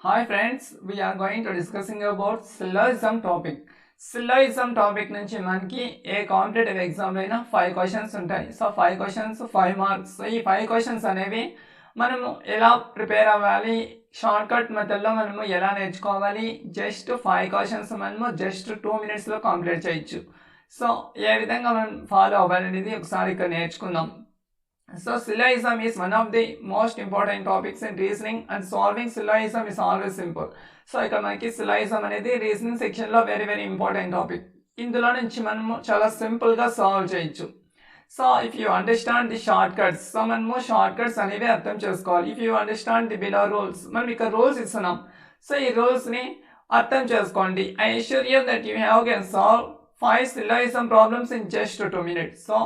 Hi friends, we are going to discussing about syllogism topic. Syllogism topic నుంచి మనకి ఏ competitive exam అయినా 5 questions ఉంటాయి. So 5 questions 5 marks. So ఈ 5 questions అనేవి మనము ఎలా ప్రిపేర్ అవ్వాలి, షార్ట్ కట్ మెథడ్లో మనము ఎలా నేర్చుకోవాలి, జస్ట్ 5 క్వశ్చన్స్ మనము జస్ట్ 2 మినిట్స్లో కంప్లీట్ చేయొచ్చు. సో ఏ విధంగా మనం ఫాలో అవ్వాలి అనేది ఒకసారి ఇక్కడ నేర్చుకుందాం. So syllogism is one of the most important topics in reasoning, and solving syllogism is always simple. So ఇక్కడ మనకి syllogism అనేది రీజనింగ్ సెక్షన్ లో వెరీ ఇంపార్టెంట్ టాపిక్. ఇందులో నుంచి మనము చాలా సింపుల్ గా సాల్వ్ చేయొచ్చు. So if you understand the short cuts, so మనము షార్ట్ కట్స్ అనేవి అర్థం చేసుకోవాలి. If you understand the below rules, మనం ఇక్కడ రూల్స్ ఇస్తున్నాం. సో ఈ రూల్స్ ని అర్థం చేసుకోండి. I assure you that you have can solve 5 syllogism problems in just 2 minutes. So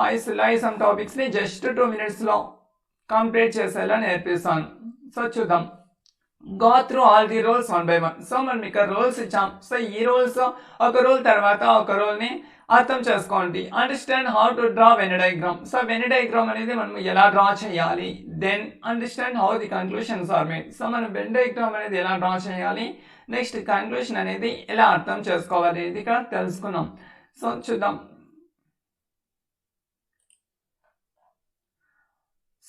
5 syllogism topics ని జస్ట్ 2 మినిట్స్ లో కంప్లీట్ చేసేలా నేర్పిస్తాను. సో చూద్దాం. Go through all the rules one by one. So మనం ఇక్కడ రూల్స్ ఇచ్చాం. సో ఈ rules ఒక రూల్ తర్వాత ఒక రూల్ ని అర్థం చేసుకోండి. Understand how to draw Venn diagram. So Venn diagram అనేది మనం ఎలా డ్రా చేయాలి. Then understand how the conclusions are made. So మనం వెన్ డయాగ్రామ్ అనేది ఎలా డ్రా చేయాలి, నెక్స్ట్ కన్క్లూషన్ అనేది ఎలా అర్థం చేసుకోవాలి అనేది ఇక్కడ తెలుసుకున్నాం. సో చూద్దాం.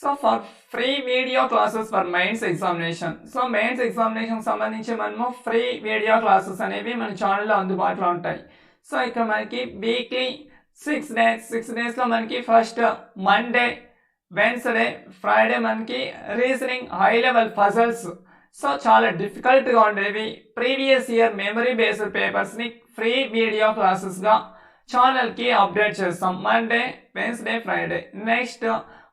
So for free video classes for mains examination. So mains examination సంబంధించి మనము ఫ్రీ వీడియో క్లాసెస్ అనేవి మన ఛానల్లో అందుబాటులో ఉంటాయి. సో ఇక్కడ మనకి వీక్లీ 6 డేస్లో మనకి ఫస్ట్ మండే, వెన్స్డే, ఫ్రైడే మనకి reasoning high level puzzles. So చాలా డిఫికల్ట్గా ఉండేవి ప్రీవియస్ ఇయర్ మెమరీ బేస్డ్ పేపర్స్ని ఫ్రీ వీడియో క్లాసెస్గా ఛానల్కి అప్డేట్ చేస్తాం. Monday, Wednesday, Friday. Next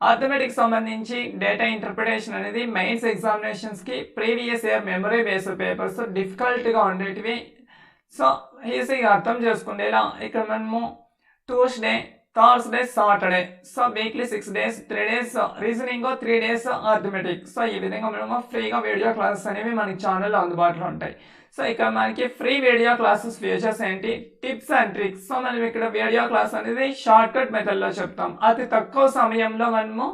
arithmetics సంబంధించి డేటా ఇంటర్ప్రిటేషన్ అనేది మెయిన్స్ ఎగ్జామినేషన్స్కి previous year memory based papers డిఫికల్ట్గా ఉండేటివి. సో ఈజీగా అర్థం చేసుకునేలా ఇక్కడ మనము Tuesday, Thursday, Saturday, so weekly 6 days, 3 days reasoning, 3 days arithmetic. So ఈ విధంగా మనము ఫ్రీగా వీడియో క్లాసెస్ అనేవి మనకి ఛానల్లో అందుబాటులో ఉంటాయి. సో ఇక్కడ మనకి ఫ్రీ వీడియో క్లాసెస్ ఫీచర్స్ ఏంటి, టిప్స్ అండ్ ట్రిక్స్. సో మనం ఇక్కడ వీడియో క్లాస్ అనేది షార్ట్ కట్ మెథడ్లో చెప్తాం. అతి తక్కువ సమయంలో మనము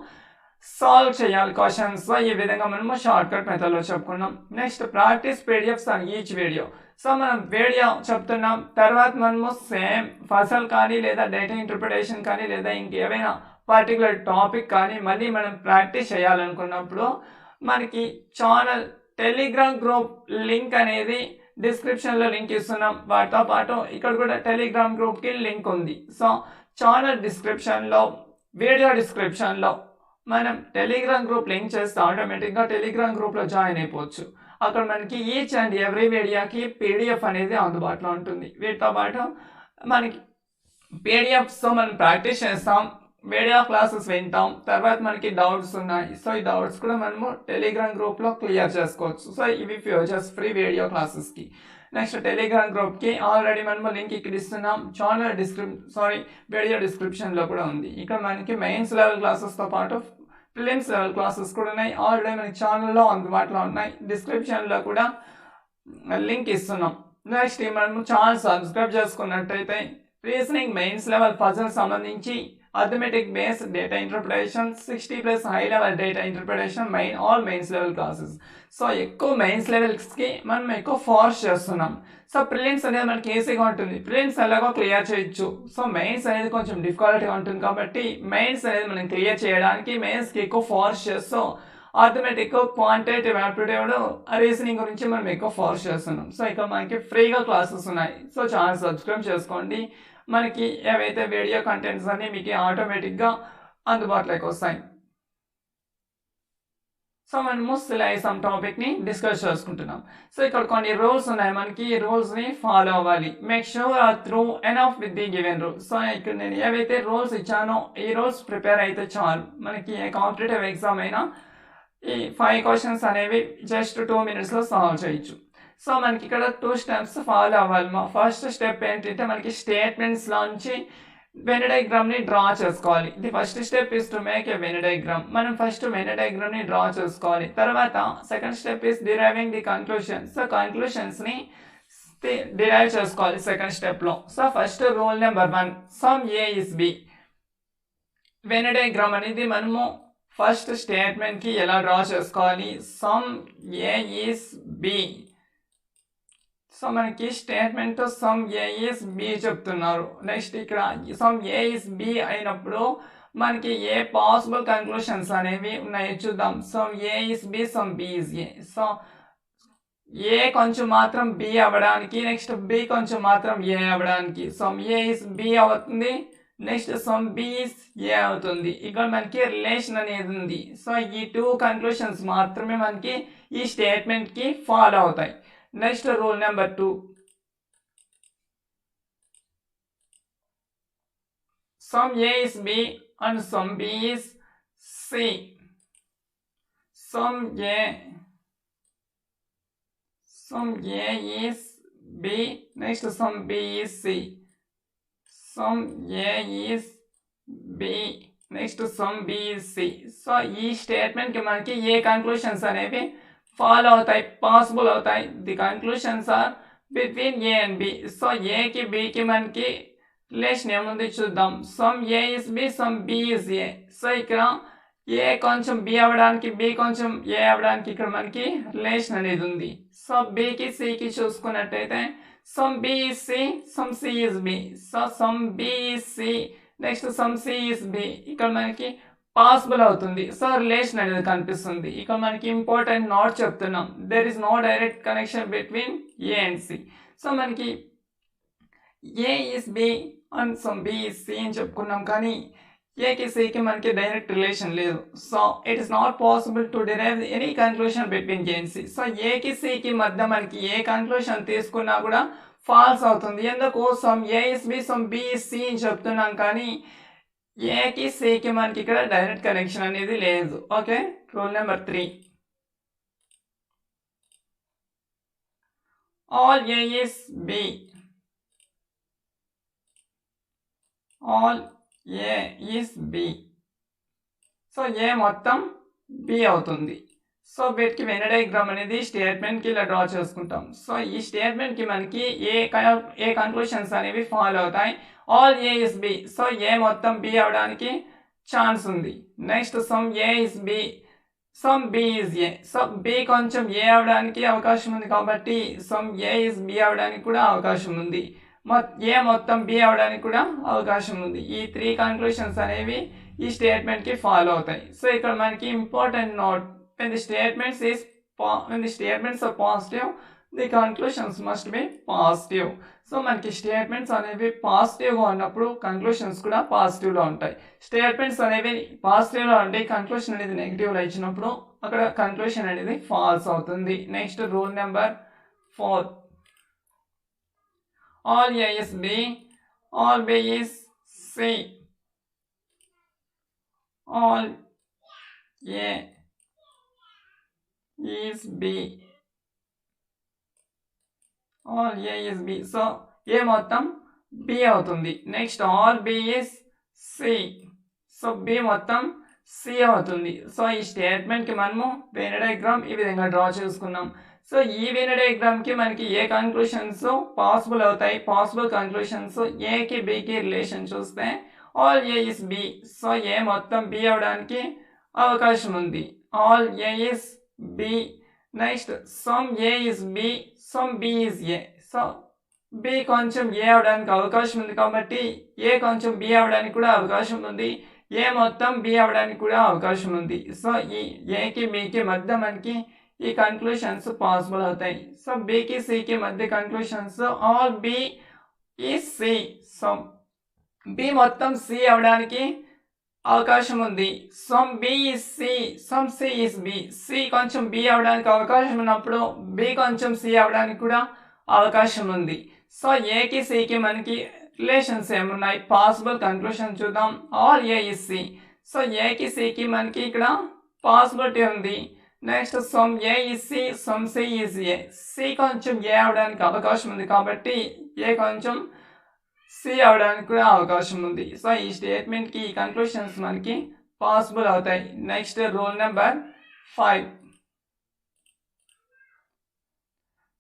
సాల్వ్ చేయాలి క్వశ్చన్స్. సో ఈ విధంగా మనము షార్ట్ కట్ మెథడ్లో చెప్పుకున్నాం. Next practice PDFs on each video. So మనం వీడియో చెప్తున్నాం, తర్వాత మనము సేమ్ ఫసల్ కానీ లేదా డేటా ఇంటర్ప్రిటేషన్ కానీ లేదా ఇంకేమైనా పర్టికులర్ టాపిక్ కానీ మళ్ళీ మనం ప్రాక్టీస్ చేయాలనుకున్నప్పుడు మనకి ఛానల్ టెలిగ్రామ్ గ్రూప్ లింక్ అనేది డిస్క్రిప్షన్లో లింక్ ఇస్తున్నాం. వాటితో పాటు ఇక్కడ కూడా టెలిగ్రామ్ గ్రూప్కి లింక్ ఉంది. సో ఛానల్ డిస్క్రిప్షన్లో, వీడియో డిస్క్రిప్షన్లో మనం టెలిగ్రామ్ గ్రూప్ లింక్ చేస్తే ఆటోమేటిక్గా టెలిగ్రామ్ గ్రూప్లో జాయిన్ అయిపోవచ్చు. అక్కడ మనకి ఈచ్ అండ్ ఎవ్రీ వీడియోకి పీడిఎఫ్ అనేది అందుబాటులో ఉంటుంది. వీటితో పాటు మనకి పీడిఎఫ్స్తో మనం ప్రాక్టీస్ చేస్తాం, వీడియో క్లాసెస్ వింటాం, తర్వాత మనకి డౌట్స్ ఉన్నాయి. సో ఈ డౌట్స్ కూడా మనము టెలిగ్రామ్ గ్రూప్లో క్లియర్ చేసుకోవచ్చు. సో ఇవి ఫ్యూచర్స్ ఫ్రీ వీడియో క్లాసెస్కి. నెక్స్ట్ టెలిగ్రామ్ గ్రూప్కి ఆల్రెడీ మనము లింక్ ఇక్కడ ఇస్తున్నాం. ఛానల్ వీడియో డిస్క్రిప్షన్లో కూడా ఉంది. ఇక్కడ మనకి మెయిన్స్ లెవెల్ క్లాసెస్తో పాటు ప్రిలిమ్స్ లెవెల్ క్లాసెస్ కూడా ఉన్నాయి. ఆల్రెడీ మనకి ఛానల్లో అందుబాటులో ఉన్నాయి. డిస్క్రిప్షన్లో కూడా లింక్ ఇస్తున్నాం. నెక్స్ట్ మనము ఛానల్ సబ్స్క్రైబ్ చేసుకున్నట్టయితే రీజనింగ్ మెయిన్స్ లెవెల్ పజల్ సంబంధించి arithmetic based data interpretation, 60+ high level data interpretation, all mains level classes. So ఎక్కువ మెయిన్స్ లెవెల్స్కి మనం ఎక్కువ ఫోర్స్ చేస్తున్నాం. సో ప్రిలిమ్స్ అనేది మనకి ఈజీగా ఉంటుంది, ప్రిలిమ్స్ ఎలాగో క్లియర్ చేయొచ్చు. సో మెయిన్స్ అనేది కొంచెం డిఫికల్ట్గా ఉంటుంది కాబట్టి మెయిన్స్ అనేది మనం క్లియర్ చేయడానికి మెయిన్స్కి ఎక్కువ ఫోర్స్ చేస్తూ ఆథమెటిక్, క్వాంటిటేటివ్ యాప్టిట్యూడ్, రీజనింగ్ గురించి మనం ఎక్కువ ఫోర్స్ చేస్తున్నాం. సో ఇక్కడ మనకి ఫ్రీగా క్లాసెస్ ఉన్నాయి. సో ఛానల్ సబ్స్క్రైబ్ చేసుకోండి. మనకి ఏవైతే వీడియో కంటెంట్స్ అన్ని మీకు ఆటోమేటిక్గా అందుబాటులోకి వస్తాయి. సో మనము syllogism టాపిక్ని డిస్కస్ చేసుకుంటున్నాం. సో ఇక్కడ కొన్ని రూల్స్ ఉన్నాయి, మనకి ఈ రూల్స్ని ఫాలో అవ్వాలి. Make sure or through enough with the given rule. So ఇక్కడ నేను ఏవైతే రూల్స్ ఇచ్చానో ఈ రూల్స్ ప్రిపేర్ అయితే చాలు. మనకి ఏ కాంపిటేటివ్ ఎగ్జామ్ అయినా ఈ 5 క్వశ్చన్స్ అనేవి జస్ట్ 2 మినిట్స్లో సాల్వ్ చేయొచ్చు. సో మనకి ఇక్కడ 2 స్టెప్స్ ఫాలో అవ్వాలి. మా ఫస్ట్ స్టెప్ ఏంటంటే మనకి స్టేట్మెంట్స్లోంచి వెన్ డయాగ్రామ్ని డ్రా చేసుకోవాలి. The first step is to make a Venn diagram. మనం ఫస్ట్ వెన్ డయాగ్రామ్ని డ్రా చేసుకోవాలి. తర్వాత second step is deriving the conclusion. So కన్క్లూషన్స్ని డిరైవ్ చేసుకోవాలి సెకండ్ స్టెప్లో. So first rule number 1, some A is B. Venn diagram అనేది మనము first స్టేట్మెంట్కి ఎలా డ్రా చేసుకోవాలి, some A is B. So మనకి statement some A is B చెప్తున్నారు. నెక్స్ట్ ఇక్కడ సమ్ ఏ ఈస్ బి అయినప్పుడు మనకి ఏ పాసిబుల్ కన్క్లూషన్స్ అనేవి ఉన్నాయో చూద్దాం. Some A is B, some B is A. So A కొంచెం మాత్రం బి అవ్వడానికి, నెక్స్ట్ బి కొంచెం మాత్రం ఏ అవ్వడానికి సమ్ ఏ ఈస్ బి అవుతుంది, next some B is A అవుతుంది. ఇక్కడ మనకి రిలేషన్ అనేది ఉంది. సో ఈ 2 కన్క్లూషన్స్ మాత్రమే మనకి ఈ స్టేట్మెంట్కి ఫాలో అవుతాయి. Next rule number 2, some A is B and some B is C. Some A is B, next sum B is C. Sum A is B, next sum B is C. So ఈ statement కి మనకి ఏ conclusions అనేవి follow అవుతాయి, possible అవుతాయి. The conclusions are between A and B. So ఏకి బికి మనకి రిలేషన్ ఏముంది చూద్దాం. Some A is B, some B is A. So ఇక్కడ ఏ కొంచెం బి అవ్వడానికి, బి కొంచెం ఏ అవ్వడానికి ఇక్కడ మనకి రిలేషన్ అనేది ఉంది. సో బికి సికి చూసుకున్నట్టయితే some B is C, some C is B. So some B is C, next some C is B ఇక్కడ మనకి పాసిబుల్ అవుతుంది. సో రిలేషన్ అనేది కనిపిస్తుంది. ఇక్కడ మనకి ఇంపార్టెంట్ నోట్ చెప్తున్నాం, there is no direct connection between A and C. So మనకి A is B and some B is C అని చెప్పుకున్నాం, కానీ ఏకి సికి మనకి డైరెక్ట్ రిలేషన్ లేదు. So it is not possible to derive any conclusion between A and C. So ఏకి సికి మధ్య మనకి ఏ కన్క్లూషన్ తీసుకున్నా కూడా ఫాల్స్ అవుతుంది. ఎందుకు, some A is B, some B is C అని చెప్తున్నాం, కానీ ఏకి సికి మనకి ఇక్కడ డైరెక్ట్ కనెక్షన్ అనేది లేదు. Okay, rule number 3, all A is B, all A is B. So A మొత్తం బి అవుతుంది. సో వీటికి వెన్ డయాగ్రామ్ అనేది స్టేట్మెంట్కి ఇలా డ్రా చేసుకుంటాం. సో ఈ స్టేట్మెంట్కి మనకి ఏ కన్క్లూషన్స్ అనేవి ఫాలో అవుతాయి. All A is B, so A మొత్తం బి అవడానికి ఛాన్స్ ఉంది. Next some A is B, some B is A. So B కొంచెం ఏ అవడానికి అవకాశం ఉంది కాబట్టి సమ్ ఏ ఇస్ బి అవడానికి కూడా అవకాశం ఉంది. ఏ మొత్తం బి అవడానికి కూడా అవకాశం ఉంది. ఈ 3 కన్క్లూషన్స్ అనేవి ఈ స్టేట్మెంట్కి ఫాలో అవుతాయి. సో ఇక్కడ మనకి important note, when the statements are positive, the conclusions must be positive. So మనకి స్టేట్మెంట్స్ అనేవి పాజిటివ్గా ఉన్నప్పుడు కన్క్లూషన్స్ కూడా పాజిటివ్లో ఉంటాయి. స్టేట్మెంట్స్ అనేవి పాజిటివ్లో ఉండి కన్క్లూషన్ అనేది నెగిటివ్లో ఇచ్చినప్పుడు అక్కడ కన్క్లూషన్ అనేది ఫాల్స్ అవుతుంది. Next rule number 4, all A is B, all B is C. All A is B, all A is B. So A మొత్తం B అవుతుంది. Next all B is C. So B మొత్తం C అవుతుంది. So ఈ స్టేట్మెంట్కి మనము Venn diagram ఈ విధంగా draw చేసుకున్నాం. సో ఈ వెన్ డయాగ్రామ్కి మనకి ఏ కన్క్లూషన్స్ పాసిబుల్ అవుతాయి, పాసిబుల్ కన్క్లూషన్స్ ఏకి బికి రిలేషన్ చూస్తే all A is B. So A మొత్తం బి అవడానికి అవకాశం ఉంది. All A is B, next some A is B, some B is A. So B కొంచెం ఏ అవడానికి అవకాశం ఉంది కాబట్టి ఏ కొంచెం బి అవడానికి కూడా అవకాశం ఉంది. ఏ మొత్తం బి అవడానికి కూడా అవకాశం ఉంది. సో ఈ ఏకి బికి మధ్య మనకి ఈ కన్క్లూషన్స్ పాసిబుల్ అవుతాయి. సో బికి సికి మధ్య conclusions all B is C. So B మొత్తం సి అవడానికి అవకాశం ఉంది. Some B is C, some C is B. C కొంచెం బి అవడానికి అవకాశం ఉన్నప్పుడు బి కొంచెం సి అవడానికి కూడా అవకాశం ఉంది. సో ఏకి సికి మనకి రిలేషన్స్ ఏమున్నాయి, పాసిబుల్ కన్క్లూషన్ చూద్దాం. All A is C. So ఏకి సికి మనకి ఇక్కడ పాసిబిలిటీ ఉంది. Next some A is C, some C is A. C కొంచెం ఏ అవడానికి అవకాశం ఉంది కాబట్టి ఏ కొంచెం సి అవడానికి కూడా అవకాశం ఉంది. సో ఈ స్టేట్మెంట్కి ఈ కన్క్లూషన్స్ మనకి పాసిబుల్ అవుతాయి. Next rule number 5,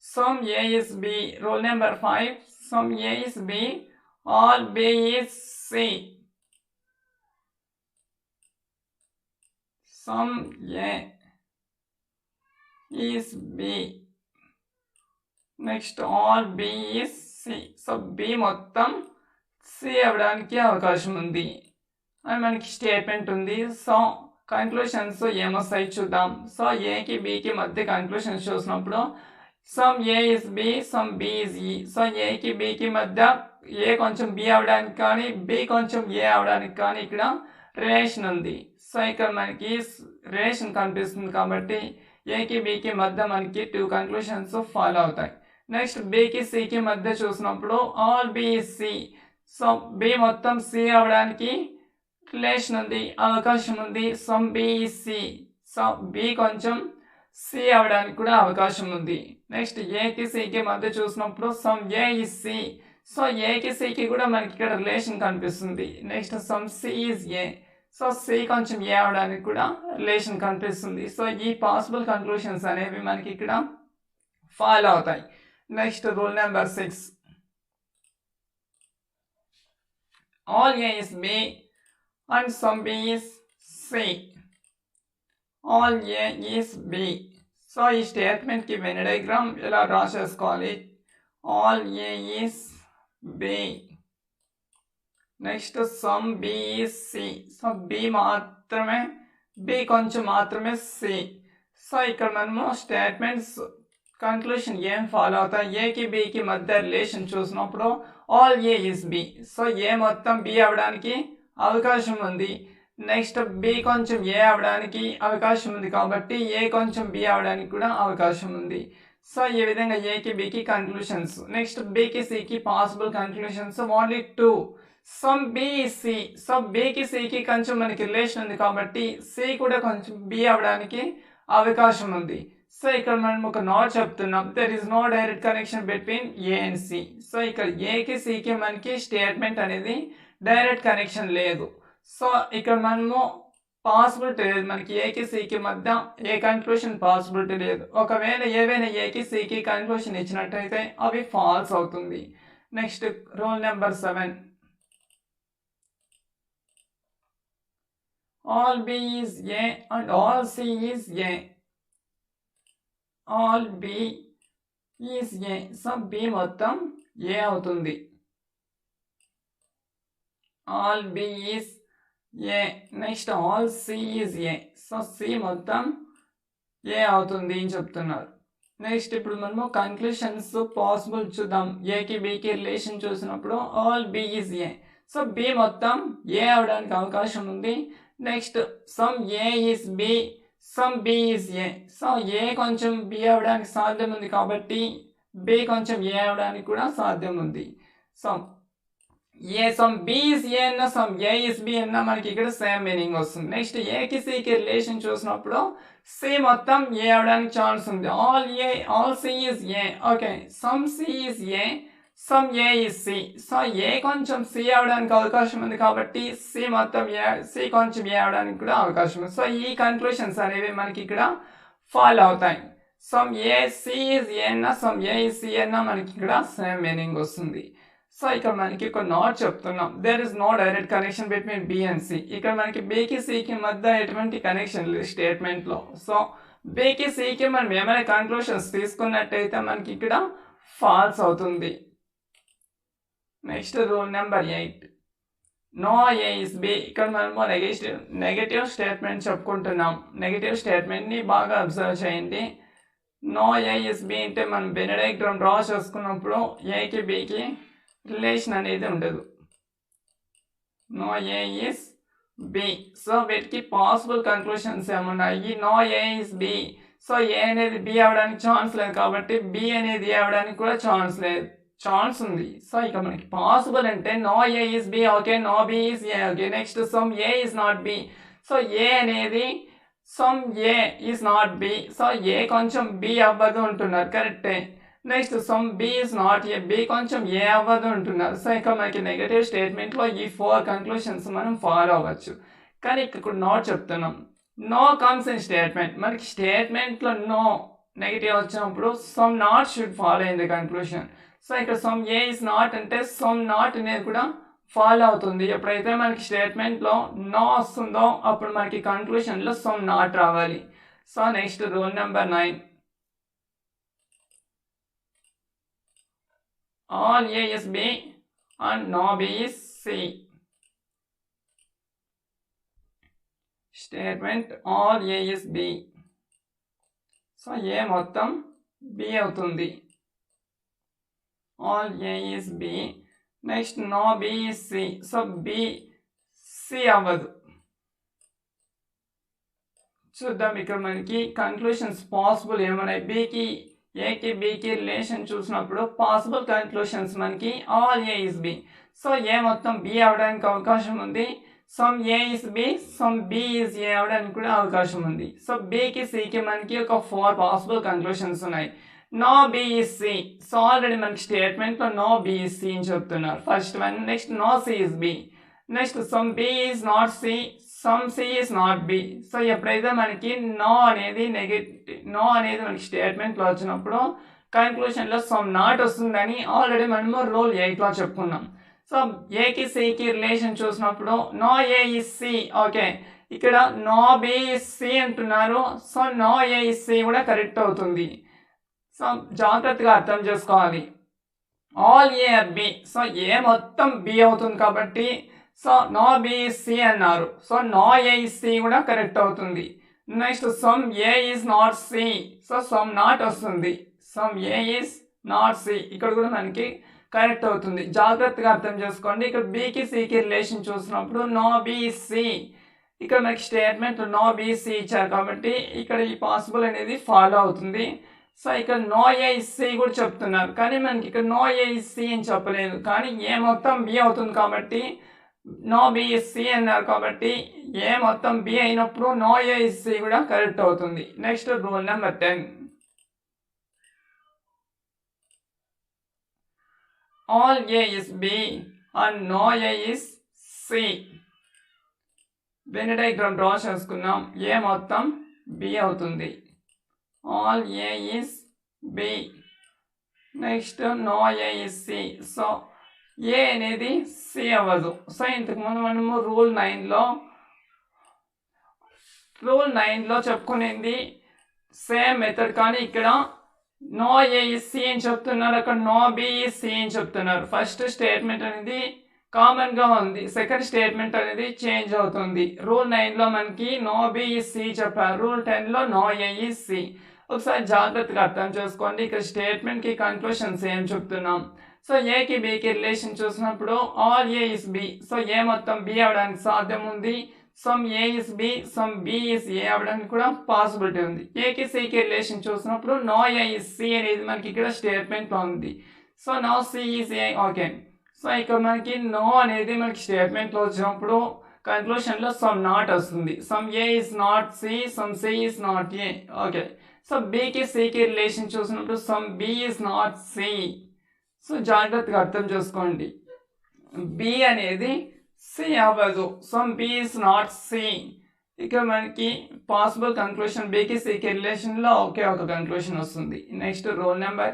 some A is B. Rule number 5, some A is B, all B is C. Some A is B, next all B is C. So B మొత్తం C అవ్వడానికి అవకాశం ఉంది అని మనకి statement ఉంది. So conclusions ఏమొస్తాయి చూద్దాం. So ఏకి బికి మధ్య కంక్లూషన్స్ చూసినప్పుడు some A is B, some B is E. So ఏకి బికి మధ్య ఏ కొంచెం బి అవడానికి కానీ బి కొంచెం ఏ అవడానికి కానీ ఇక్కడ రిలేషన్ ఉంది. సో ఇక్కడ మనకి రిలేషన్ కనిపిస్తుంది కాబట్టి ఏకి బికి మధ్య మనకి 2 కంక్లూషన్స్ ఫాలో అవుతాయి. నెక్స్ట్ బికి సికి మధ్య చూసినప్పుడు all B is C. So B మొత్తం సి అవడానికి రిలేషన్ ఉంది, అవకాశం ఉంది. Some B is C. So B కొంచెం సి అవడానికి కూడా అవకాశం ఉంది. నెక్స్ట్ ఏకి సికి మధ్య చూసినప్పుడు some A is C. So ఏకి సికి కూడా మనకి ఇక్కడ రిలేషన్ కనిపిస్తుంది. Next some C is A. So C కొంచెం ఏ అవడానికి కూడా రిలేషన్ కనిపిస్తుంది. సో ఈ పాసిబుల్ కంక్లూషన్స్ అనేవి మనకి ఇక్కడ ఫాలో అవుతాయి. Next rule number 6, all A is B and some b is c. all a is b. So ఈ స్టేట్మెంట్ కి వెన్ డయాగ్రామ్ ఇలా డ్రా చేసుకోవాలి. All A is b. Next some b is c. So b మాత్రమే, b కొంచెం మాత్రమే c. So ఇక్కడ మనము statements conclusion ఏం ఫాలో అవుతాయి. ఏకి బికి మధ్య రిలేషన్ చూసినప్పుడు all A is B. So A మొత్తం b అవడానికి అవకాశం ఉంది. నెక్స్ట్ బి కొంచెం ఏ అవడానికి అవకాశం ఉంది కాబట్టి ఏ కొంచెం బి అవడానికి కూడా అవకాశం ఉంది. సో ఈ విధంగా ఏకి బికి కంక్లూషన్స్. నెక్స్ట్ బికి సికి possible conclusions only 2. Some B C. So బికి సికి కొంచెం మనకి రిలేషన్ ఉంది కాబట్టి సి కూడా కొంచెం బి అవడానికి అవకాశం ఉంది. సో ఇక్కడ మనం ఒక నోట్ చెప్తున్నాం, there is no direct connection between A and C. So ఇక్కడ ఏకి సికి మనకి స్టేట్మెంట్ అనేది డైరెక్ట్ కనెక్షన్ లేదు. సో ఇక్కడ మనము పాసిబిలిటీ లేదు, మనకి ఏకి సికి మధ్య ఏ కన్క్లూషన్ పాసిబిలిటీ లేదు. ఒకవేళ ఏవైనా ఏకి సికి కన్క్లూషన్ ఇచ్చినట్టయితే అవి ఫాల్స్ అవుతుంది. Next rule number 7, all B is A and all C is A. All B is A. So B మొత్తం ఏ అవుతుంది. All B is A. Next all C is A. So C మొత్తం A అవుతుంది అని చెప్తున్నారు. Next ఇప్పుడు మనము conclusions possible చూద్దాం. ఏకి బికి రిలేషన్ చూసినప్పుడు all B is A. So B మొత్తం ఏ అవడానికి అవకాశం ఉంది. Next some A is B, some B is A. So A కొంచెం బి అవడానికి సాధ్యం ఉంది కాబట్టి బి కొంచెం ఏ అవడానికి కూడా సాధ్యం ఉంది. So A some B is A అన్న సమ్ ఏ ఇస్ బి అన్న మనకి ఇక్కడ సేమ్ మీనింగ్ వస్తుంది. నెక్స్ట్ ఏకి సికి రిలేషన్ చూసినప్పుడు సి మొత్తం ఏ అవడానికి ఛాన్స్ ఉంది. All C is A. Okay, some C is A, some A is C. So A కొంచెం సి అవడానికి అవకాశం ఉంది కాబట్టి సి మొత్తం ఏ, సి కొంచెం ఏ అవడానికి కూడా అవకాశం ఉంది. సో ఈ కన్క్లూషన్స్ అనేవి మనకి ఇక్కడ ఫాలో అవుతాయి. Some A C is A అన్న సమ్ ఏ ఇస్ సి అన్న మనకి ఇక్కడ సేమ్ మీనింగ్ వస్తుంది. సో ఇక్కడ మనకి ఒక నోట్ చెప్తున్నాం, there is no direct connection between B and C. ఇక్కడ మనకి బికి సికి మధ్య ఎటువంటి కనెక్షన్ లేదు స్టేట్మెంట్లో. సో బికి సికి మనం ఏమైనా కన్క్లూషన్స్ తీసుకున్నట్టయితే మనకి ఇక్కడ ఫాల్స్ అవుతుంది. Next rule number 8, no A is B. ఇక్కడ మనము నెగటివ్ స్టేట్మెంట్ చెప్పుకుంటున్నాం. నెగటివ్ స్టేట్మెంట్ని బాగా అబ్జర్వ్ చేయండి. నో ఏ ఇస్ బి అంటే మనం వెన్ డయాగ్రామ్ డ్రా చేసుకున్నప్పుడు ఏకి బికి రిలేషన్ అనేది ఉండదు. No A is B. So వీటికి పాసిబుల్ కన్క్లూషన్స్ ఏమున్నాయి. No A is B. So A అనేది బి అవడానికి ఛాన్స్ లేదు కాబట్టి బి అనేది ఏ అవడానికి కూడా ఛాన్స్ ఉంది. సో ఇక మనకి పాసిబుల్ అంటే no A is B, okay, no B is A, okay. Next some A is not B. So A అనేది some A is not B. So A కొంచెం బి అవ్వదు అంటున్నారు, కరెక్టే. Next some B is not A, B కొంచెం A అవ్వదు అంటున్నారు. So ఇక మనకి నెగటివ్ స్టేట్మెంట్లో ఈ 4 కంక్లూషన్స్ మనం ఫాలో అవ్వచ్చు. కానీ ఇక్కడ నోట్ చెప్తున్నాం, నో కమ్స్ ఇన్ స్టేట్మెంట్. మనకి స్టేట్మెంట్లో నో నెగటివ్ వచ్చినప్పుడు some not should follow in the conclusion. So ఇక్కడ సమ్ ఏ ఇస్ నాట్ అంటే సమ్ నాట్ అనేది కూడా ఫాలో అవుతుంది. ఎప్పుడైతే మనకి స్టేట్మెంట్లో నో వస్తుందో అప్పుడు మనకి కంక్లూషన్లో సమ్ నాట్ రావాలి. So next rule number 9, all A is B and no B is C. Statement all A is B. So A మొత్తం B అవుతుంది. all A is B. Next no B is C. So B C అవ్వదు. చూద్దాం ఇక్కడ మనకి conclusions possible ఏమన్నాయి. ఏకి బికి relation చూసినప్పుడు పాసిబుల్ కంక్లూషన్స్ మనకి all A is B. So A మొత్తం బి అవడానికి అవకాశం ఉంది. Some A is B, some B is A అవడానికి కూడా అవకాశం ఉంది. సో బికి సికి మనకి ఒక 4 పాసిబుల్ కంక్లూషన్స్ ఉన్నాయి. No B is C. So already మనకి స్టేట్మెంట్లో నో బి ఇస్ సి అని చెప్తున్నారు first one. Next no C is B. Next some B is not C, some C is not B. So ఎప్పుడైతే మనకి no అనేది మనకి స్టేట్మెంట్లో వచ్చినప్పుడు కన్క్లూషన్లో సమ్ నాట్ వస్తుందని ఆల్రెడీ మనము రూల్ 8లో చెప్పుకున్నాం. సో ఏకి సికి రిలేషన్ చూసినప్పుడు no A is C. Okay, ఇక్కడ నో బి ఇస్ సి అంటున్నారు. So no A is C కూడా కరెక్ట్ అవుతుంది. సో జాగ్రత్తగా అర్థం చేసుకోవాలి. All A are B. So A మొత్తం బి అవుతుంది కాబట్టి so no B is C అన్నారు. So no A is C కూడా కరెక్ట్ అవుతుంది. Next some A is not C. So some not వస్తుంది. Some A is not C ఇక్కడ కూడా మనకి కరెక్ట్ అవుతుంది. జాగ్రత్తగా అర్థం చేసుకోండి. ఇక్కడ బికి సికి రిలేషన్ చూసినప్పుడు నో బి ఇస్ సి. ఇక్కడ మనకి స్టేట్మెంట్ నో బి సి ఇచ్చారు కాబట్టి ఇక్కడ ఈ పాసిబుల్ అనేది ఫాలో అవుతుంది. సో ఇక్కడ నో ఏ ఇస్ సి కూడా చెప్తున్నారు కానీ మనకి ఇక్కడ నో ఏ ఇస్ సి అని చెప్పలేదు. కానీ ఏ మొత్తం బి అవుతుంది కాబట్టి నో బి ఇస్ సి అన్నారు కాబట్టి ఏ మొత్తం బి అయినప్పుడు నో ఏ ఇస్ సి కూడా కరెక్ట్ అవుతుంది. Next rule number 10, all A is B and no A is C. Venn diagram draw చేసుకున్నాం. ఏ మొత్తం B అవుతుంది. all A is B. Next no A is C. So A అనేది C అవ్వదు. So ఇంతకుముందు మనము rule 9లో చెప్పుకునేది same method కానీ ఇక్కడ నో ఏ ఇస్ సి అని చెప్తున్నారు, అక్కడ నో బి ఇస్ సి అని చెప్తున్నారు. ఫస్ట్ స్టేట్మెంట్ అనేది కామన్గా ఉంది, సెకండ్ స్టేట్మెంట్ అనేది చేంజ్ అవుతుంది. రూల్ 9లో మనకి నో బి ఇస్ సి చెప్పారు, రూల్ 10లో నో ఏ ఇస్ సి. ఒకసారి జాగ్రత్తగా అర్థం చేసుకోండి. ఇక్కడ స్టేట్మెంట్కి కన్క్లూషన్స్ ఏం చెప్తున్నాం. సో ఏకి బికి రిలేషన్ చూసినప్పుడు all A is B. So A మొత్తం బి అవడానికి సాధ్యం ఉంది. Some A is B, some B is A అవడానికి కూడా పాసిబిలిటీ ఉంది. ఏకి సికి రిలేషన్ చూసినప్పుడు నో ఏ ఇస్ సి అనేది మనకి ఇక్కడ స్టేట్మెంట్లో ఉంది. So no C is A. Okay, so ఇక్కడ మనకి నో అనేది మనకి స్టేట్మెంట్లో వచ్చినప్పుడు కన్క్లూషన్లో సమ్ నాట్ వస్తుంది. Some A is not C, some C is not A. Okay, so బికి సికి రిలేషన్ చూసినప్పుడు some B is not C. So జాగ్రత్తగా అర్థం చేసుకోండి. బి అనేది సి అవ్వదు. Some B is not C. ఇక మనకి పాసిబుల్ కన్క్లూషన్ బికి సికి రిలేషన్లో ఒకే ఒక కన్క్లూషన్ వస్తుంది. Next rule number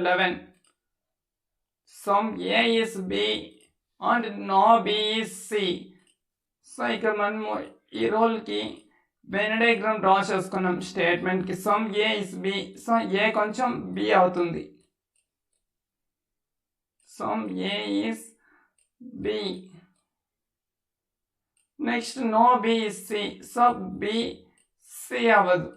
11. Some A is B and no B is C. So ఇక్కడ మనము ఈ రోల్కి వెన్ డయాగ్రామ్ డ్రా చేసుకున్నాం స్టేట్మెంట్కి. Some A is B. So A కొంచెం బి అవుతుంది. Some A is B. Next no B is C. So B C అవ్వదు.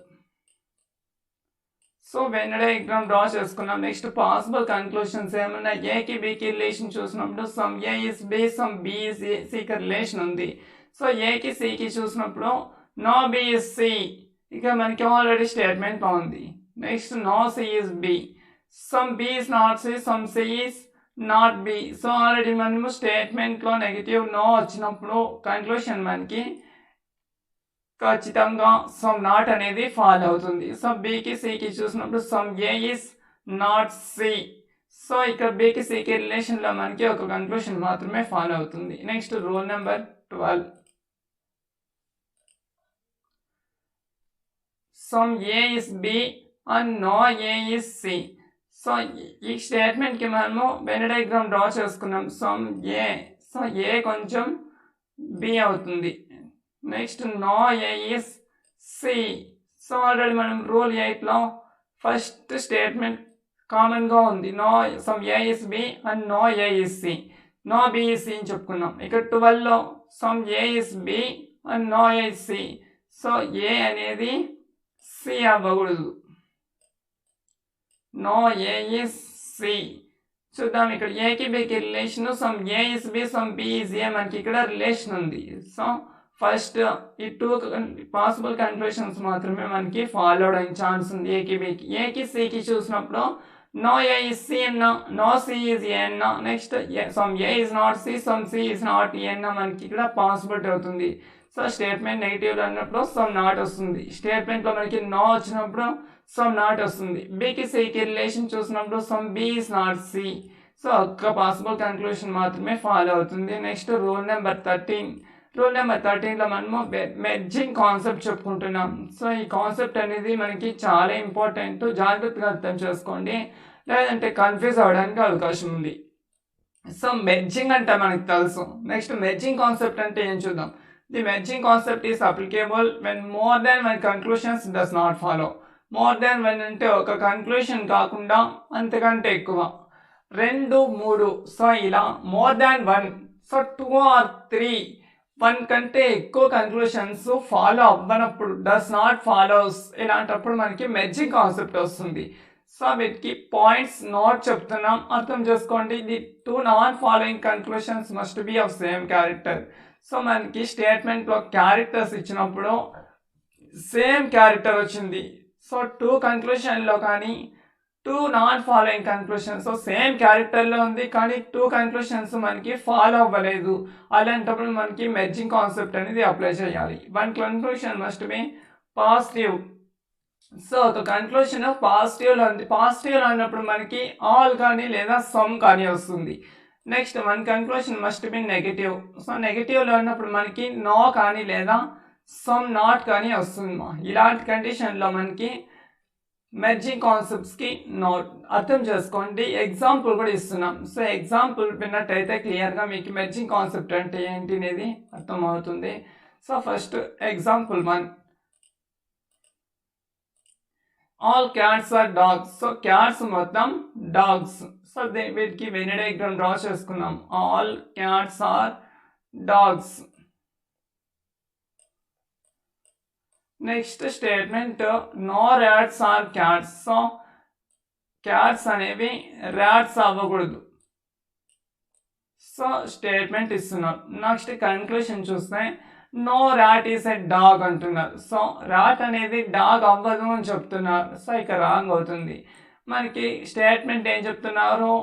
So Venn diagram draw చేసుకున్నాం. నెక్స్ట్ పాసిబుల్ కన్క్లూషన్స్ ఏమన్నా. ఏకి బికి రిలేషన్ చూసినప్పుడు some A is B, some B is సికి relation ఉంది. సో ఏకి సికి చూసినప్పుడు నో బి ఇస్ సి. ఇక మనకి ఆల్రెడీ స్టేట్మెంట్లో ఉంది. Next no C is B. Some B is not C, some C is not B. So already మనము స్టేట్మెంట్లో నెగిటివ్ నో వచ్చినప్పుడు కన్క్లూషన్ మనకి ఖచ్చితంగా సమ్ నాట్ అనేది ఫాలో అవుతుంది. సో బికి సికి చూసినప్పుడు some A is not C. So ఇక్కడ బికి సికి రిలేషన్లో మనకి ఒక కన్క్లూషన్ మాత్రమే ఫాలో అవుతుంది. Next rule number 12. Some A is B and no A is C. So ఈ స్టేట్మెంట్కి మనము వెన్ డయాగ్రామ్ డ్రా చేసుకున్నాం. సమ్ ఏ, సో ఏ కొంచెం బి అవుతుంది. Next no A is C. So already మనం రూల్ 8లో ఫస్ట్ స్టేట్మెంట్ కామన్గా ఉంది. No some A is B and no A is C. No B is C అని చెప్పుకున్నాం. ఇక్కడ 12లో some A is B and no A is C. So A అనేది C అవ్వకూడదు. No A is C. చూద్దాం ఇక్కడ ఏకి బికి relation. Some A is B some B is A మనకి ఇక్కడ రిలేషన్ ఉంది. సో ఫస్ట్ ఈ 2 పాసిబుల్ కన్క్లూషన్స్ మాత్రమే మనకి ఫాలో అవడానికి ఛాన్స్ ఉంది. ఏకి బికి, ఏకి సికి చూసినప్పుడు నో ఏ ఈస్ సి అన్నా, నో సి ఈజ్ ఏ అన్నా, next some A is not C, some C is not A అన్నా మనకి ఇక్కడ పాసిబిలిటీ అవుతుంది. సో స్టేట్మెంట్ నెగిటివ్లో అన్నప్పుడు సమ్ నాట్ వస్తుంది. స్టేట్మెంట్లో మనకి నో వచ్చినప్పుడు సమ్ నాట్ వస్తుంది. బికి సికి రిలేషన్ చూసినప్పుడు some B is not C. So ఒక్క పాసిబుల్ కన్క్లూషన్ మాత్రమే ఫాలో అవుతుంది. Next rule number 13. Rule number 13లో మనము మెర్జింగ్ కాన్సెప్ట్ చెప్పుకుంటున్నాం. సో ఈ కాన్సెప్ట్ అనేది మనకి చాలా ఇంపార్టెంట్, జాగ్రత్తగా అర్థం చేసుకోండి, లేదంటే కన్ఫ్యూజ్ అవ్వడానికి అవకాశం ఉంది. సో మెర్జింగ్ అంటే మనకు తెలుసు. నెక్స్ట్ మెర్జింగ్ కాన్సెప్ట్ అంటే ఏం చూద్దాం. The merging concept is applicable when more than one conclusions does not follow. More than one అంటే ఒక కన్క్లూషన్ కాకుండా అంతకంటే ఎక్కువ, 2, 3. సో ఇలా మోర్ దాన్ 1, సో 2 or 3, 1 కంటే ఎక్కువ కన్క్లూషన్స్ ఫాలో అవ్వనప్పుడు, డస్ నాట్ ఫాలోస్, ఇలాంటప్పుడు మనకి మెర్జింగ్ కాన్సెప్ట్ వస్తుంది. సో వీటికి పాయింట్స్ నోట్ చెప్తున్నాం, అర్థం చేసుకోండి. The 2 non following conclusions must be of same character. So మనకి స్టేట్మెంట్లో క్యారెక్టర్స్ ఇచ్చినప్పుడు సేమ్ క్యారెక్టర్ వచ్చింది. సో 2 కన్క్లూషన్లో కానీ 2 నాన్ ఫాలోయింగ్ కన్క్లూషన్స్ సేమ్ క్యారెక్టర్లో ఉంది, కానీ 2 కన్క్లూషన్స్ మనకి ఫాలో అవ్వలేదు. అలాంటప్పుడు మనకి మెర్జింగ్ కాన్సెప్ట్ అనేది అప్లై చేయాలి. 1 conclusion must B positive. So ఒక కన్క్లూషన్ పాజిటివ్లో ఉంది. పాజిటివ్లో ఉన్నప్పుడు మనకి ఆల్ కానీ లేదా సమ్ కానీ వస్తుంది. Next 1 conclusion must be negative. So నెగిటివ్లో ఉన్నప్పుడు మనకి నో కానీ లేదా సమ్ నాట్ కానీ వస్తుంది. ఇలాంటి కండిషన్లో మనకి మెర్జింగ్ కాన్సెప్ట్స్కి నోట్ అర్థం చేసుకోండి. ఎగ్జాంపుల్ కూడా ఇస్తున్నాం. సో ఎగ్జాంపుల్ విన్నట్టయితే క్లియర్గా మీకు మెర్జింగ్ కాన్సెప్ట్ అంటే ఏంటి అనేది అర్థమవుతుంది. So first example 1, all cats are dogs. So cats మొత్తం డాగ్స్. సో వీటికి వెన్ డయాగ్రామ్ డ్రా చేసుకున్నాం. All cats are dogs. Next statement no rats are cats. So cats అనేవి ర్యాట్స్ అవ్వకూడదు. సో స్టేట్మెంట్ ఇస్తున్నారు. నెక్స్ట్ కన్క్లూషన్ చూస్తే no rat is a dog అంటున్నారు. So rat అనేది dog అవ్వదు అని చెప్తున్నారు. సో ఇక రాంగ్ అవుతుంది. మనకి స్టేట్మెంట్ ఏం చెప్తున్నారు,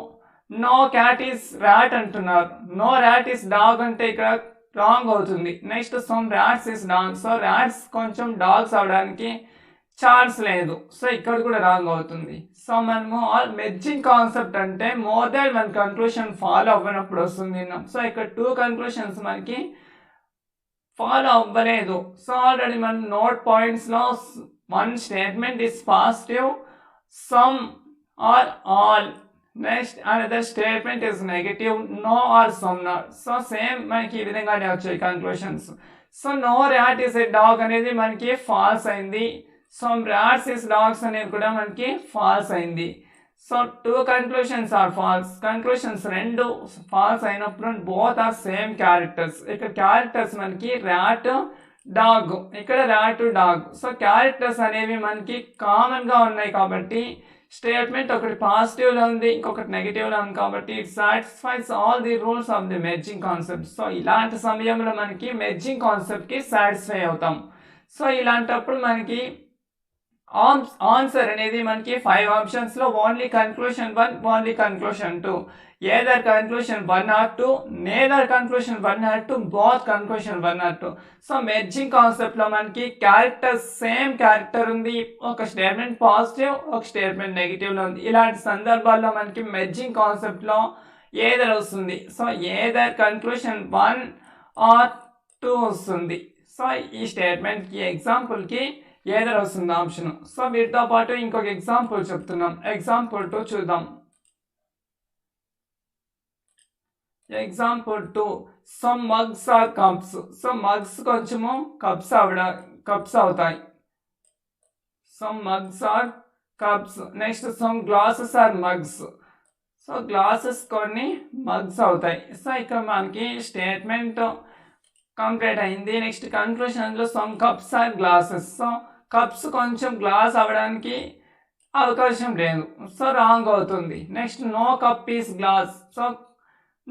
నో క్యాట్ ఈస్ ర్యాట్ అంటున్నారు. నో ర్యాట్ ఈస్ డాగ్ అంటే ఇక్కడ రాంగ్ అవుతుంది. Next some rats is dog. So rats కొంచెం డాగ్స్ అవడానికి ఛాన్స్ లేదు. సో ఇక్కడ కూడా రాంగ్ అవుతుంది. సో మనము ఆల్ మెర్జింగ్ కాన్సెప్ట్ అంటే మోర్ దాన్ 1 కన్క్లూషన్ ఫాలో అవ్వనప్పుడు వస్తుంది. సో ఇక్కడ 2 కన్క్లూషన్స్ మనకి ఫాలో అవ్వలేదు. సో ఆల్రెడీ మనం నోట్ పాయింట్స్లో 1 statement is positive, some are all. Next another statement is negative, no or some not. So same మనకి ఈ విధంగానే వచ్చాయి conclusions. So no rat is a dog అనేది మనకి ఫాల్స్ అయింది. సమ్ ర్యాట్స్ ఇస్ డాగ్స్ అనేది కూడా మనకి ఫాల్స్ అయింది. So 2 conclusions are false. Conclusions 2 false అయినప్పుడు బోత్ ఆర్ సేమ్ క్యారెక్టర్స్. ఇక్కడ క్యారెక్టర్స్ మనకి ర్యాట్, డాగ్, ఇక్కడ ర్యాట్, డాగ్. సో క్యారెక్టర్స్ అనేవి మనకి కామన్గా ఉన్నాయి కాబట్టి స్టేట్మెంట్ ఒకటి పాజిటివ్లో ఉంది, ఇంకొకటి నెగిటివ్లో ఉంది కాబట్టి it satisfies all the rules of the merging concept. So ఇలాంటి సమయంలో మనకి మెర్జింగ్ కాన్సెప్ట్కి సాటిస్ఫై అవుతాం. సో ఇలాంటప్పుడు మనకి ఆన్సర్ అనేది మనకి 5 ఆప్షన్స్లో only conclusion 1, only conclusion 2, either conclusion 1 or 2, neither conclusion 1 or 2, both conclusion 1 or 2. So merging కాన్సెప్ట్లో మనకి క్యారెక్టర్ సేమ్ క్యారెక్టర్ ఉంది, ఒక స్టేట్మెంట్ పాజిటివ్, ఒక స్టేట్మెంట్ నెగిటివ్లో ఉంది. ఇలాంటి సందర్భాల్లో మనకి మెర్జింగ్ కాన్సెప్ట్లో ఏదర్ వస్తుంది. సో ఏదర్ కన్క్లూషన్ 1 or 2 వస్తుంది. సో ఈ స్టేట్మెంట్కి ఎగ్జాంపుల్కి ఏదర్ వస్తుంది ఆప్షన్. సో వీటితో పాటు ఇంకొక ఎగ్జాంపుల్ చెప్తున్నాం. ఎగ్జాంపుల్ 2 చూద్దాం. Example 2 some mugs are cups. So mugs కొంచెము కప్స్ అవుతాయి. Some mugs are cups. Next some glasses are mugs. So glasses కొన్ని మగ్స్ అవుతాయి. సో ఇక్కడ మనకి స్టేట్మెంట్ కంప్లీట్ అయింది. నెక్స్ట్ కన్క్లూషన్లో some cups are glasses. So cups కొంచెం గ్లాస్ అవ్వడానికి అవకాశం లేదు. సో రాంగ్ అవుతుంది. Next no cup is glass. So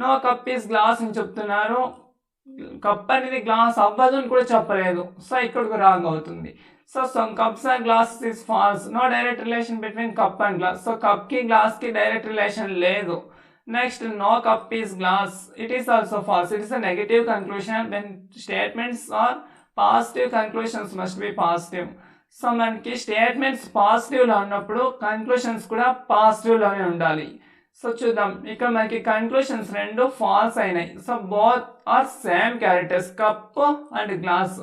no cup is glass అని చెప్తున్నారు. కప్ అనేది గ్లాస్ అవ్వదు అని కూడా చెప్పలేదు. సో ఇక్కడ రాంగ్ అవుతుంది. So some cups are glasses is false. No direct relation between cup and glass. So కప్కి గ్లాస్కి డైరెక్ట్ రిలేషన్ లేదు. Next, no cup is glass. It is also false. It is a negative conclusion. When statements are positive, conclusions must be positive. So మనకి statements పాజిటివ్లో ఉన్నప్పుడు conclusions కూడా పాజిటివ్లోనే ఉండాలి. So చూద్దాం, ఇక్కడ మనకి కన్క్లూషన్స్ రెండు ఫాల్స్ అయినాయి. So both are same characters, cup and glass.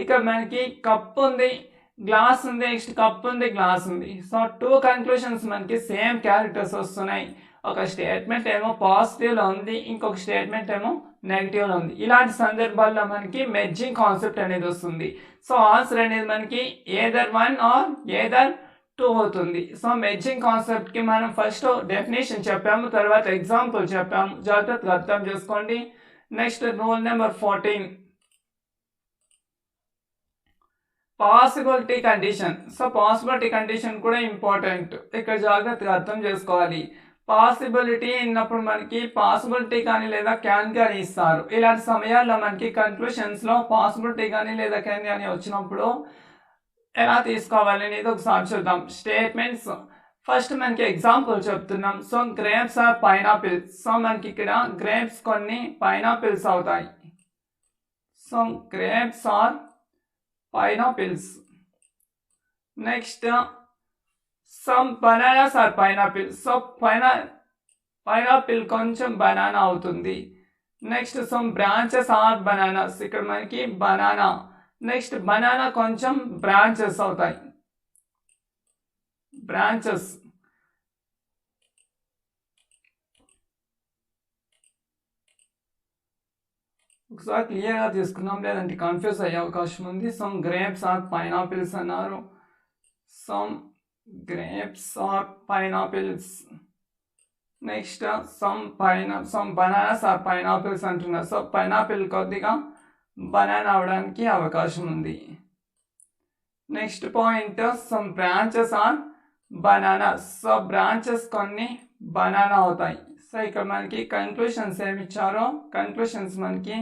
ఇక్కడ మనకి కప్ ఉంది, గ్లాస్ ఉంది, నెక్స్ట్ కప్ ఉంది, గ్లాస్ ఉంది. సో 2 కన్క్లూషన్స్ మనకి సేమ్ క్యారెక్టర్స్ వస్తున్నాయి. ఒక స్టేట్మెంట్ ఏమో పాజిటివ్లో ఉంది, ఇంకొక స్టేట్మెంట్ ఏమో నెగిటివ్లో ఉంది. ఇలాంటి సందర్భాల్లో మనకి మెర్జింగ్ కాన్సెప్ట్ అనేది వస్తుంది. సో ఆన్సర్ అనేది మనకి ఏదర్ 1 ఆర్ ఏదర్ 2 అవుతుంది. సో మెర్జింగ్ కాన్సెప్ట్కి మనం ఫస్ట్ డెఫినేషన్ చెప్పాము, తర్వాత ఎగ్జాంపుల్ చెప్పాము. జాగ్రత్తగా అర్థం చేసుకోండి. Next rule number 14, possibility condition. So possibility condition కూడా ఇంపార్టెంట్, ఇక్కడ జాగ్రత్తగా అర్థం చేసుకోవాలి. పాసిబిలిటీ అన్నప్పుడు మనకి పాసిబిలిటీ కానీ లేదా క్యాన్ కానీ ఇస్తారు. ఇలాంటి సమయాల్లో మనకి కన్క్లూషన్స్లో పాసిబిలిటీ కానీ లేదా క్యాన్ కానీ వచ్చినప్పుడు ఎలా తీసుకోవాలి అనేది ఒకసారి చూద్దాం. స్టేట్మెంట్స్ ఫస్ట్ మనకి ఎగ్జాంపుల్ చెప్తున్నాం. So grapes are pineapples. So మనకి ఇక్కడ గ్రేప్స్ కొన్ని పైనాపిల్స్ అవుతాయి. So grapes are pineapples. Next some bananas are pineapple. So pineapple కొంచెం బనానా అవుతుంది. Next some branches are bananas. ఇక్కడ మనకి బనానా, నెక్స్ట్ బనానా కొంచెం బ్రాంచెస్ అవుతాయి. బ్రాంచెస్. ఒకసారి క్లియర్గా తీసుకున్నాం, లేదంటే కన్ఫ్యూజ్ అయ్యే అవకాశం ఉంది. సమ్ గ్రేప్స్ ఆర్ పైనాపిల్స్ అన్నారు. Some grapes or pineapples. Next some bananas are pineapples అంటున్నారు. సో పైనాపిల్ కొద్దిగా బనానా అవడానికి అవకాశం ఉంది. Next point some branches are bananas. So branches కొన్ని బనానా అవుతాయి. సో ఇక్కడ మనకి కన్క్లూషన్స్ ఏమి ఇచ్చారో, కన్క్లూషన్స్ మనకి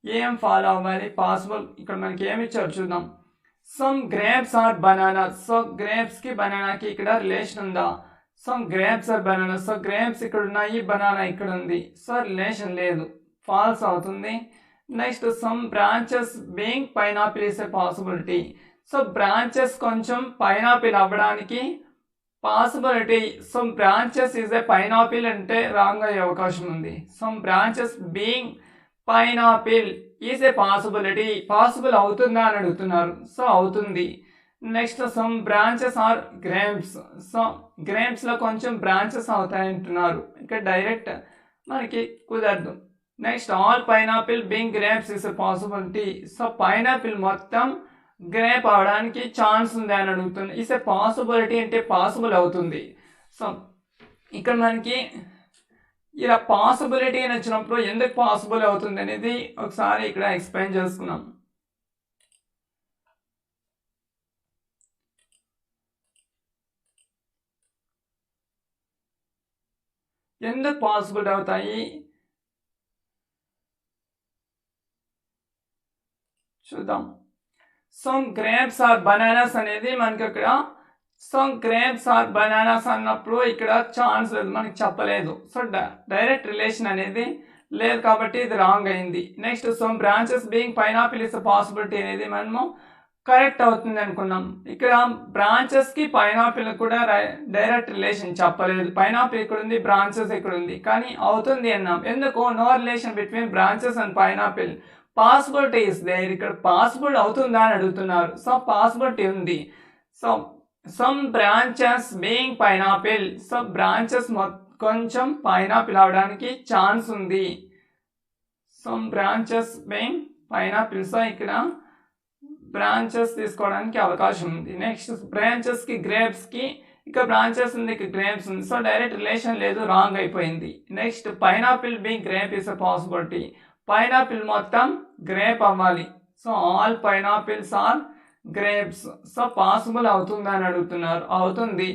ఏం ఫాలో అవ్వాలి పాసిబుల్, ఇక్కడ మనకి ఏమి ఇచ్చారు చూద్దాం. Some grapes are bananas. So గ్రేప్స్కి బనానాకి ఇక్కడ రిలేషన్ ఉందా? Some grapes are bananas. So grapes ఇక్కడ ఉన్నాయి, బనానా ఇక్కడ ఉంది. సో రిలేషన్ లేదు, ఫాల్స్ అవుతుంది. Next some branches being pineapple is a possibility. So branches కొంచెం పైనాపిల్ అవ్వడానికి possibility. Some branches is a pineapple అంటే రాంగ్ అయ్యే అవకాశం ఉంది. Some branches being pineapple is a possibility. Possible అవుతుందా అని అడుగుతున్నారు. సో అవుతుంది. Next some branches are grapes. So గ్రేప్స్లో కొంచెం బ్రాంచెస్ అవుతాయి అంటున్నారు. ఇక్కడ డైరెక్ట్ మనకి కుదరదు. Next all pineapple being grapes is a possibility. So pineapple మొత్తం గ్రేప్ అవడానికి ఛాన్స్ ఉంది అని అడుగుతుంది. ఈజ్ ఏ పాసిబిలిటీ అంటే పాసిబుల్ అవుతుంది. సో ఇక్కడ మనకి ఇలా పాసిబిలిటీ అని వచ్చినప్పుడు ఎందుకు పాసిబుల్ అవుతుంది అనేది ఒకసారి ఇక్కడ ఎక్స్ప్లెయిన్ చేసుకున్నాం. ఎందుకు పాసిబుల్ అవుతాయి చూద్దాం. సమ్ గ్రేప్స్ ఆర్ బనానాస్ అనేది మనకి అక్కడ సమ్ గ్రేప్స్ ఆర్ బనానాస్ అన్నప్పుడు ఇక్కడ ఛాన్స్ లేదు, మనకి చెప్పలేదు. సో డైరెక్ట్ రిలేషన్ అనేది లేదు కాబట్టి ఇది రాంగ్ అయింది. Next some branches being pineapple is possibility అనేది మనము కరెక్ట్ అవుతుంది అనుకున్నాం. ఇక్కడ బ్రాంచెస్కి పైనాపిల్ కూడా డైరెక్ట్ రిలేషన్ చెప్పలేదు. పైనాపిల్ ఇక్కడ ఉంది, బ్రాంచెస్ ఇక్కడ ఉంది, కానీ అవుతుంది అన్నాం. ఎందుకు? No relation between branches and pineapple. Possibility is there, ఇక్కడ పాసిబుల్ అవుతుందా అని అడుగుతున్నారు. సో పాసిబిలిటీ ఉంది. So some branches being pineapple, so branches కొంచెం పైనాపిల్ అవడానికి ఛాన్స్ ఉంది. Some branches being pineapple, so ఇక్కడ బ్రాంచెస్ తీసుకోవడానికి అవకాశం ఉంది. నెక్స్ట్ బ్రాంచెస్ కి గ్రేప్స్ కి, ఇక్కడ బ్రాంచెస్ ఉంది, ఇక్కడ గ్రేప్స్ ఉంది, సో డైరెక్ట్ రిలేషన్ లేదు, రాంగ్ అయిపోయింది. Next pineapple being grape is a possibility, pineapple మొత్తం గ్రేప్ అవ్వాలి. So all pineapples are grapes, so possible అవుతుందా అని అడుగుతున్నారు. అవుతుంది.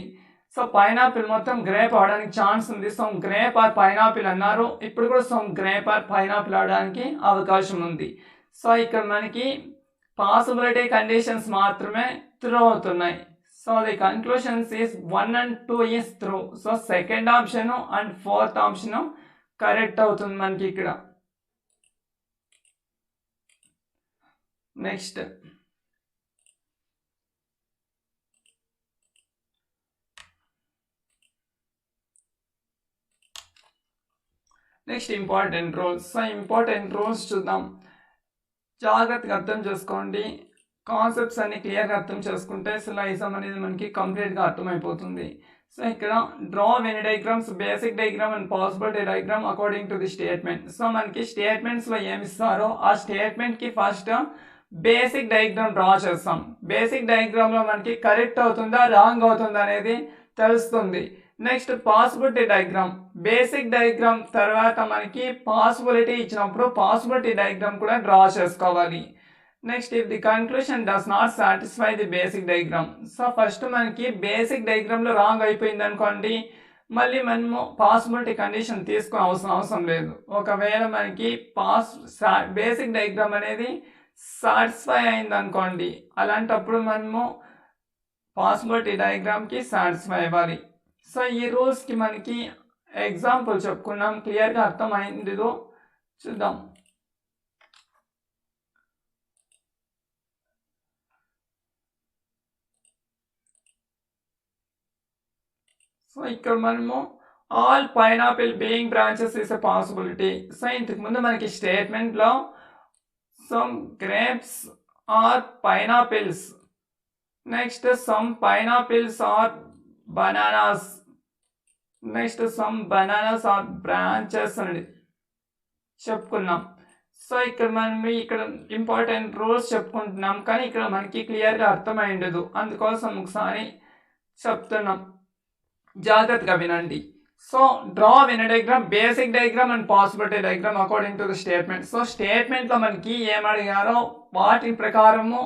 సో పైనాపిల్ మొత్తం గ్రేప్ అవడానికి ఛాన్స్ ఉంది. సో గ్రేప్ ఆర్ పైనాపిల్ అన్నారు, ఇప్పుడు కూడా సో గ్రేప్ ఆర్ పైనాపిల్ అవడానికి అవకాశం ఉంది. సో ఇక్కడ మనకి పాసిబిలిటీ కండిషన్స్ మాత్రమే త్రూ అవుతున్నాయి. So the conclusions is 1 and 2 is through. So second option and fourth option correct అవుతుంది మనకి ఇక్కడ. Next important rules. So important rules చూద్దాం. జాగ్రత్తగా అర్థం చేసుకోండి. కాన్సెప్ట్స్ అన్ని క్లియర్గా అర్థం చేసుకుంటే సిలాయిజం అనేది మనకి కంప్లీట్గా అర్థమైపోతుంది. సో ఇక్కడ draw Venn diagrams, basic diagram and possibility diagram according to the statement. So మనకి స్టేట్మెంట్స్లో ఏమి ఇస్తారో ఆ స్టేట్మెంట్కి ఫస్ట్ బేసిక్ డయాగ్రామ్ డ్రా చేస్తాం. బేసిక్ డయాగ్రామ్లో మనకి కరెక్ట్ అవుతుందా రాంగ్ అవుతుందా అనేది తెలుస్తుంది. Next possibility diagram, basic diagram తర్వాత మనకి పాసిబిలిటీ ఇచ్చినప్పుడు పాసిబిలిటీ డయాగ్రామ్ కూడా డ్రా చేసుకోవాలి. Next if the conclusion does not satisfy the basic diagram, so first మనకి బేసిక్ డయాగ్రామ్లో రాంగ్ అయిపోయింది అనుకోండి, మళ్ళీ మనము పాసిబిలిటీ కండిషన్ తీసుకునే అవసరం లేదు. ఒకవేళ మనకి బేసిక్ డయాగ్రామ్ అనేది సాటిస్ఫై అయింది అనుకోండి, అలాంటప్పుడు మనము పాసిబిలిటీ డయాగ్రామ్కి సాటిస్ఫై అవ్వాలి. సో ఈ రూల్స్కి మనకి ఎగ్జాంపుల్ చెప్పుకున్నాం, క్లియర్గా అర్థమైందిదో చూద్దాం. సో ఇక్కడ మనము all pineapple being branches is a possibility. So ఇంతకు ముందు మనకి స్టేట్మెంట్లో some grapes are pineapples, next some pineapples are bananas, next some bananas are branches అని చెప్పుకున్నాం. సో ఇక్కడ మనం ఇక్కడ ఇంపార్టెంట్ రూల్స్ చెప్పుకుంటున్నాం, కానీ ఇక్కడ మనకి క్లియర్గా అర్థమై ఉండదు, అందుకోసం ఒకసారి చెప్తున్నాం, జాగ్రత్తగా వినండి. So draw Venn diagram, basic diagram and possibility diagram according to the statement. So స్టేట్మెంట్లో మనకి ఏమడిగారో వాటి ప్రకారము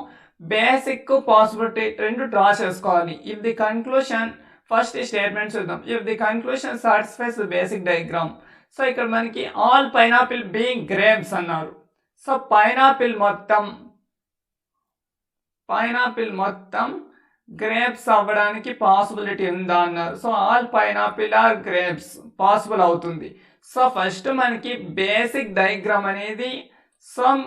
బేసిక్ పాసిబిలిటీ రెండు డ్రా చేసుకోవాలి. ఇఫ్ ది కన్క్లూషన్, ఫస్ట్ ఈ స్టేట్మెంట్ చూద్దాం. If the conclusion satisfies the basic diagram, so ఇక్కడ మనకి ఆల్ పైనాపిల్ బీయింగ్ గ్రేప్స్ అన్నారు. సో పైనాపిల్ మొత్తం గ్రేప్స్ అవ్వడానికి పాసిబిలిటీ ఉందా అన్నారు. So all pineapple are grapes possible అవుతుంది. సో ఫస్ట్ మనకి బేసిక్ డయాగ్రామ్ అనేది సమ్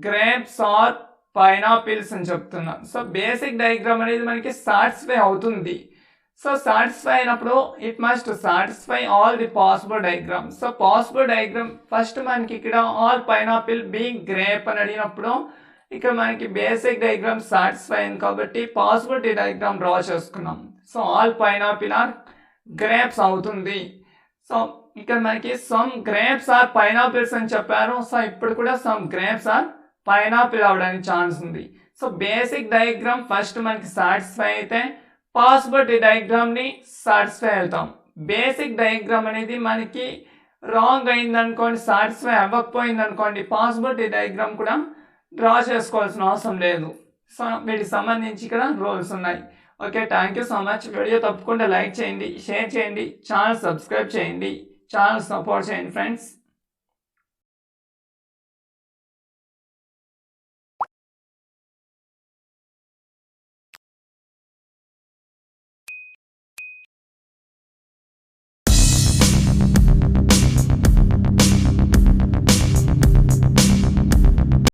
గ్రేప్స్ ఆర్ పైనాపిల్స్ అని చెప్తున్నాం. సో బేసిక్ డయాగ్రామ్ అనేది మనకి సాటిస్ఫై అవుతుంది. సో సాటిస్ఫై అయినప్పుడు it must satisfy all the possible diagram. So possible diagram first మనకి ఇక్కడ ఆల్ పైనాపిల్ బీయింగ్ గ్రేప్ అని అడిగినప్పుడు ఇక్కడ మనకి బేసిక్ డయాగ్రామ్ సాటిస్ఫై అయింది కాబట్టి పాసిబిలిటీ డయాగ్రామ్ డ్రా చేసుకున్నాం. So all pineapple are grapes అవుతుంది. సో ఇక్కడ మనకి సమ్ గ్రేప్స్ ఆర్ పైనాపిల్స్ అని చెప్పారు. సో ఇప్పుడు కూడా సమ్ గ్రేప్స్ ఆర్ పైనాపిల్ అవడానికి ఛాన్స్ ఉంది. సో బేసిక్ డయాగ్రామ్ ఫస్ట్ మనకి సాటిస్ఫై అయితే పాసిబిలిటీ డయాగ్రామ్ని సాటిస్ఫై అవుతాం. బేసిక్ డయాగ్రామ్ అనేది మనకి రాంగ్ అయింది అనుకోండి, సాటిస్ఫై అవ్వకపోయింది అనుకోండి, పాసిబిలిటీ డయాగ్రామ్ కూడా డ్రా చేసుకోవాల్సిన అవసరం లేదు. సో వీటికి సంబంధించి ఇక్కడ రూల్స్ ఉన్నాయి. Okay, thank you so much. Video తప్పకుండా లైక్ చేయండి, షేర్ చేయండి, ఛానల్ సబ్స్క్రైబ్ చేయండి, ఛానల్ సపోర్ట్ చేయండి ఫ్రెండ్స్.